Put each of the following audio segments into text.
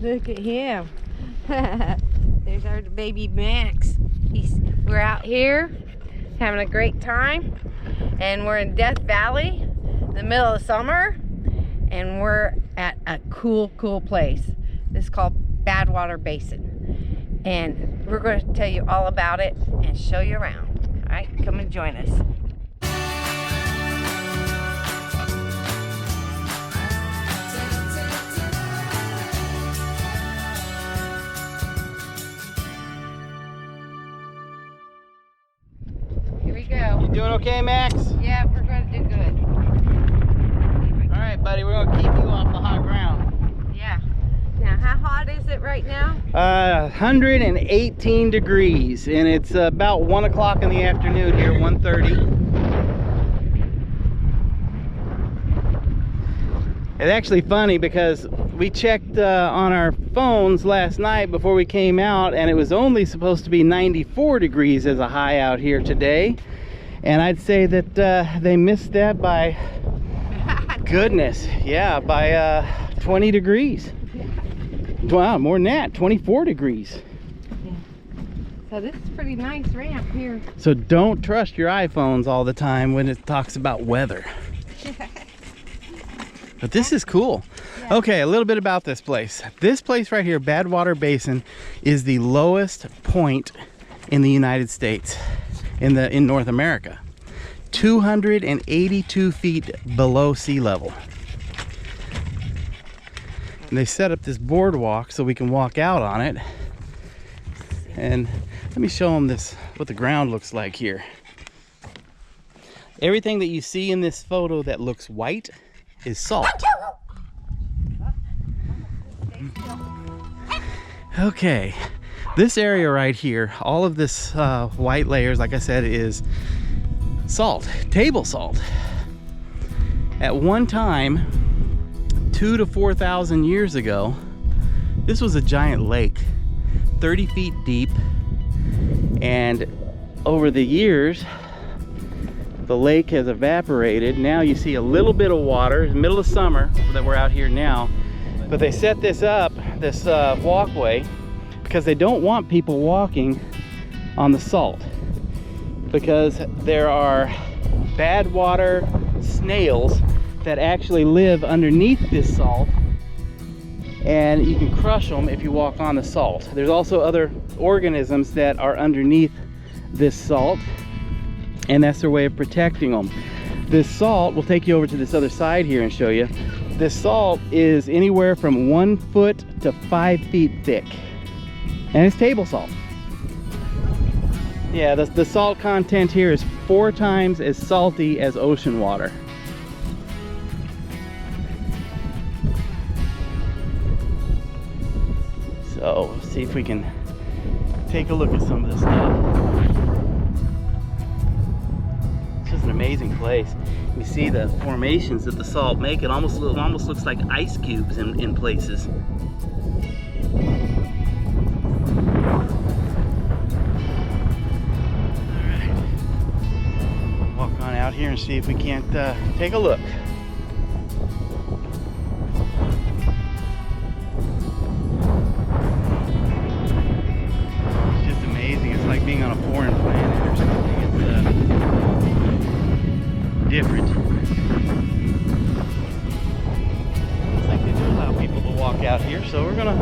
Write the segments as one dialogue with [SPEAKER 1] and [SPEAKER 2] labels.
[SPEAKER 1] Look at him. There's our baby Max. We're out here having a great time, and we're in Death Valley in the middle of summer, and we're at a cool place. This is called Badwater Basin, and we're going to tell you all about it and show you around. All right, come and join us.
[SPEAKER 2] You doing okay, Max?
[SPEAKER 1] Yeah, we're going to do good.
[SPEAKER 2] All right, buddy, we're going to keep you off the hot ground.
[SPEAKER 1] Yeah. Now, how hot is it right now?
[SPEAKER 2] 118 degrees, and it's about 1 o'clock in the afternoon here, 1:30. It's actually funny because we checked on our phones last night before we came out, and it was only supposed to be 94 degrees as a high out here today. And I'd say that they missed that by goodness, yeah, by 20 degrees. Wow, more than that, 24 degrees.
[SPEAKER 1] Yeah. So this is a pretty nice ramp here.
[SPEAKER 2] So don't trust your iPhones all the time when it talks about weather. But this is cool. Yeah. Okay, a little bit about this place. This place right here, Badwater Basin, is the lowest point in the United States. In North America, 282 feet below sea level. And they set up this boardwalk so we can walk out on it. And let me show them what the ground looks like here. Everything that you see in this photo that looks white is salt. Okay. This area right here, all of this white layers, like I said, is salt, table salt. At one time, 2,000 to 4,000 years ago, this was a giant lake, 30 feet deep. And over the years, the lake has evaporated. Now you see a little bit of water in the middle of summer that we're out here now. But they set this up, this walkway, because they don't want people walking on the salt, because there are bad water snails that actually live underneath this salt, and you can crush them if you walk on the salt. There's also other organisms that are underneath this salt, and that's their way of protecting them. This salt, we'll take you over to this other side here and show you. This salt is anywhere from 1 foot to 5 feet thick. And it's table salt. Yeah, the salt content here is 4 times as salty as ocean water. So, see if we can take a look at some of this stuff. It's just an amazing place. You see the formations that the salt make. It almost looks like ice cubes in places. Out here and see if we can't take a look. It's just amazing. It's like being on a foreign planet or something. It's different. Looks like they do allow people to walk out here, so we're gonna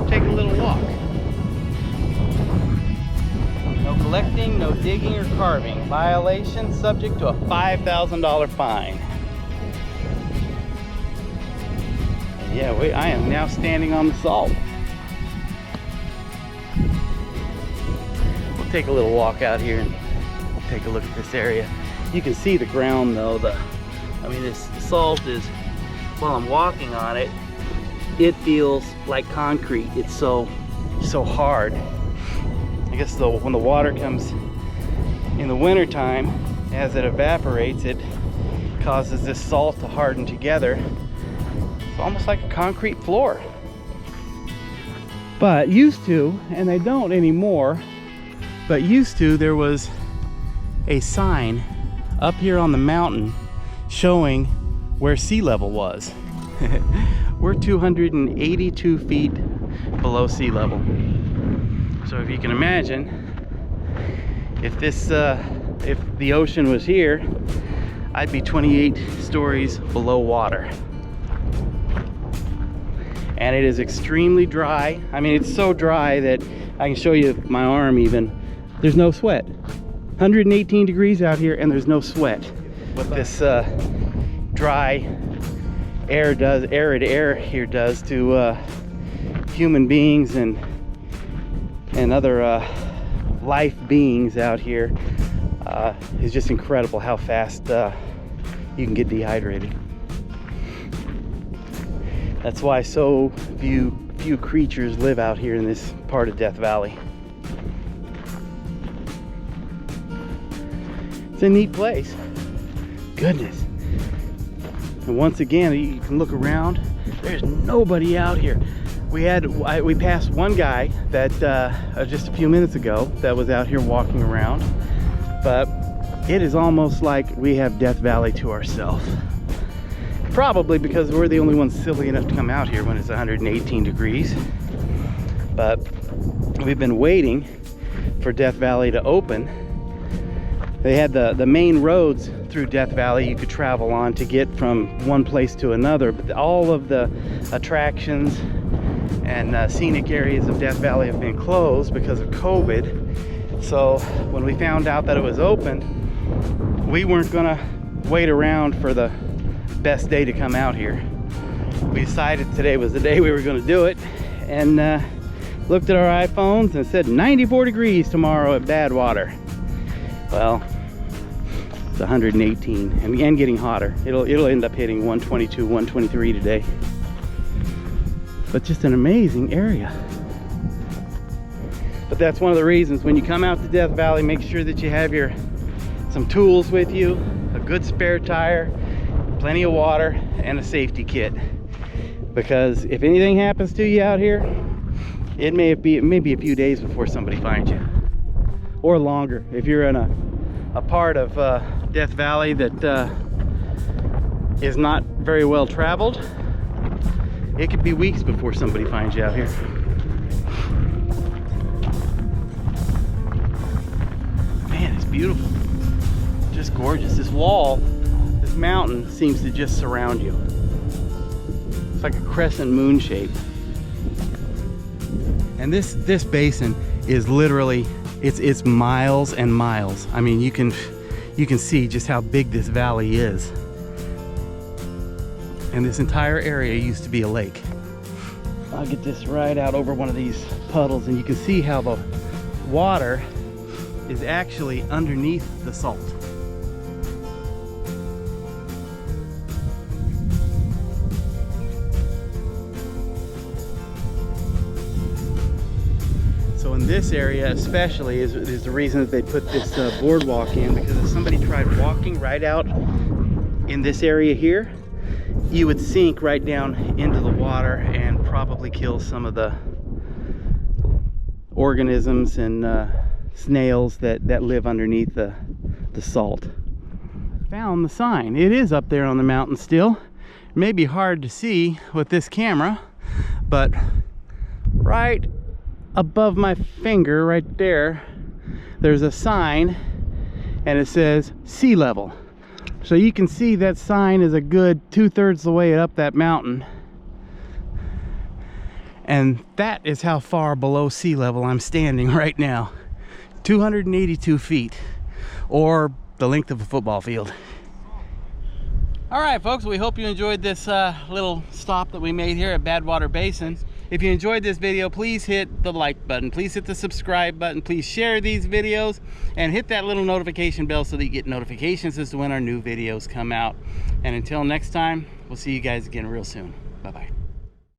[SPEAKER 2] take a little walk. No collecting, no digging or carving. Violation subject to a $5,000 fine. And yeah, I am now standing on the salt. We'll take a little walk out here and take a look at this area. You can see the ground though. This salt is, while I'm walking on it, it feels like concrete. It's so hard. I guess when the water comes in the winter time, as it evaporates, it causes this salt to harden together. It's almost like a concrete floor. But used to, and they don't anymore, but used to, there was a sign up here on the mountain showing where sea level was. We're 282 feet below sea level. So if you can imagine, if the ocean was here, I'd be 28 stories below water. And it is extremely dry. I mean, it's so dry that I can show you my arm even. There's no sweat. 118 degrees out here and there's no sweat. What this dry air does, arid air here does to human beings and other life beings out here is just incredible how fast you can get dehydrated. That's why so few creatures live out here in this part of Death Valley. It's a neat place. Goodness. And once again, you can look around. There's nobody out here. We passed one guy that just a few minutes ago that was out here walking around, but it is almost like we have Death Valley to ourselves. Probably because we're the only ones silly enough to come out here when it's 118 degrees. But we've been waiting for Death Valley to open. They had the main roads through Death Valley you could travel on to get from one place to another, but all of the attractions and scenic areas of Death Valley have been closed because of COVID. So when we found out that it was open, we weren't gonna wait around for the best day to come out here. We decided today was the day we were going to do it, and looked at our iPhones and it said 94 degrees tomorrow at Badwater. Well, it's 118 and getting hotter. It'll end up hitting 122, 123 today. But just an amazing area. But that's one of the reasons when you come out to Death Valley, make sure that you have some tools with you, a good spare tire, plenty of water, and a safety kit. Because if anything happens to you out here, it may be a few days before somebody finds you, or longer. If you're in a part of Death Valley that is not very well traveled, it could be weeks before somebody finds you out here. Man, it's beautiful, just gorgeous. This wall, this mountain seems to just surround you. It's like a crescent moon shape. And this basin is literally, it's miles and miles. I mean, you can see just how big this valley is. And this entire area used to be a lake. I'll get this right out over one of these puddles and you can see how the water is actually underneath the salt. So in this area especially is the reason that they put this boardwalk in, because if somebody tried walking right out in this area here, you would sink right down into the water and probably kill some of the organisms and snails that live underneath the salt. I found the sign. It is up there on the mountain still. It may be hard to see with this camera, but right above my finger right there, there's a sign and it says sea level. So you can see that sign is a good 2/3 the way up that mountain. And that is how far below sea level I'm standing right now. 282 feet, or the length of a football field. All right, folks, we hope you enjoyed this little stop that we made here at Badwater Basin. If you enjoyed this video, please hit the like button, please hit the subscribe button, please share these videos, and hit that little notification bell so that you get notifications as to when our new videos come out. And until next time, we'll see you guys again real soon. Bye-bye.